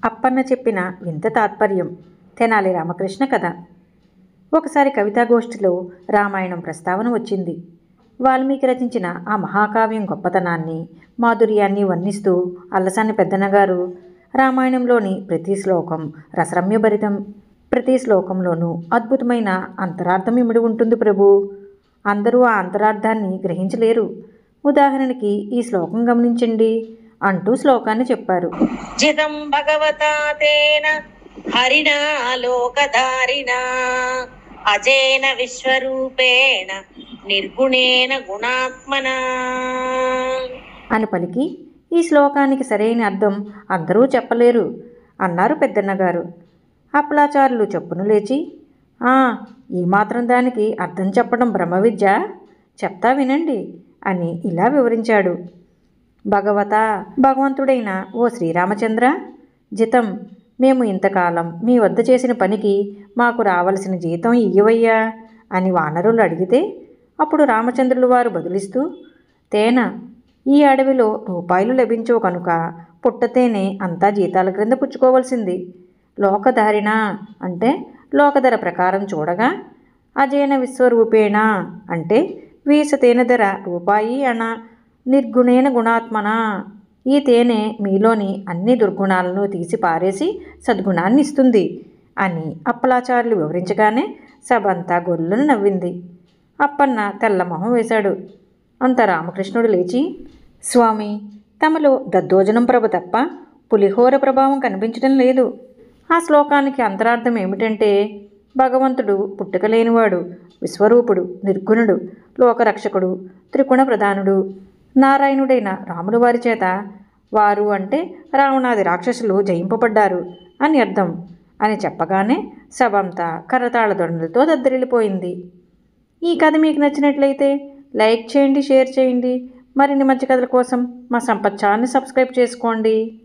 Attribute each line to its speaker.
Speaker 1: అప్పన్న చెప్పిన వింత తాత్పర్యం. తెనాలి రామకృష్ణ కథ. ఒకసారి కవితాగోష్ఠిలో రామాయణం ప్రస్తావన వచ్చింది. వాల్మీకి రచించిన ఆ మహాకావ్యం గొప్పతనాన్ని, మాధుర్యాన్ని వర్ణిస్తూ అల్లసాని పెద్దన్నగారు రామాయణంలోని ప్రతి శ్లోకం రసరమ్యభరితం, ప్రతి శ్లోకంలోనూ అద్భుతమైన అంతరార్థం ఇమిడి ఉంటుంది ప్రభు. అందరూ ఆ అంతరార్థాన్ని గ్రహించలేరు. ఉదాహరణకి ఈ శ్లోకం గమనించండి అంటూ శ్లోకాన్ని చెప్పారు.
Speaker 2: జితం భగవతా తేన హరిణా లోకధారిణా అజేన విశ్వరూపేణ నిర్గుణేన గుణాత్మనా
Speaker 1: అని పలికి, ఈ శ్లోకానికి సరైన అర్థం అందరూ చెప్పలేరు అన్నారు పెద్దన్నగారు. అప్పలాచారులు చొప్పున లేచి, ఈ మాత్రం దానికి అర్థం చెప్పడం బ్రహ్మ విద్య, చెప్తా వినండి అని ఇలా వివరించాడు. భగవంతుడైన ఓ శ్రీరామచంద్ర, జితం, మేము ఇంతకాలం మీ వద్ద చేసిన పనికి మాకు రావలసిన జీతం ఇయ్యవయ్యా అని వానరులు అడిగితే, అప్పుడు రామచంద్రులు వారు బదులిస్తూ, తేన, ఈ అడవిలో రూపాయలు లభించవు కనుక పుట్టతేనే అంతా జీతాల క్రింద పుచ్చుకోవలసింది. లోకధారిణ అంటే లోకధర ప్రకారం చూడగా, అజేన విశ్వరూపేణ అంటే వీసతేన ధర రూపాయి అణ, నిర్గుణేన గుణాత్మన, ఈ తేనె మీలోని అన్ని దుర్గుణాలను తీసి పారేసి సద్గుణాన్ని ఇస్తుంది అని అప్పలాచారులు వివరించగానే సభ అంతా గొల్లును నవ్వింది. అప్పన్న తెల్లమొహం వేశాడు. అంత రామకృష్ణుడు లేచి, స్వామి, తమలో దద్దోజనం ప్రభ తప్ప పులిహోర ప్రభావం కనిపించడం లేదు. ఆ శ్లోకానికి అంతరార్థం ఏమిటంటే, భగవంతుడు పుట్టుక లేనివాడు, విశ్వరూపుడు, నిర్గుణుడు, లోకరక్షకుడు, త్రిగుణ ప్రధానుడు, నారాయణుడైన రాముల వారి చేత వారు అంటే రావణాది రాక్షసులు జయింపబడ్డారు అని అర్థం అని చెప్పగానే సభంతా కరతాళ దొండలతో దద్దరిల్లిపోయింది. ఈ కథ మీకు నచ్చినట్లయితే లైక్ చేయండి, షేర్ చేయండి. మరిన్ని మంచి కథల కోసం మా సంపత్ ఛానల్ని సబ్స్క్రైబ్ చేసుకోండి.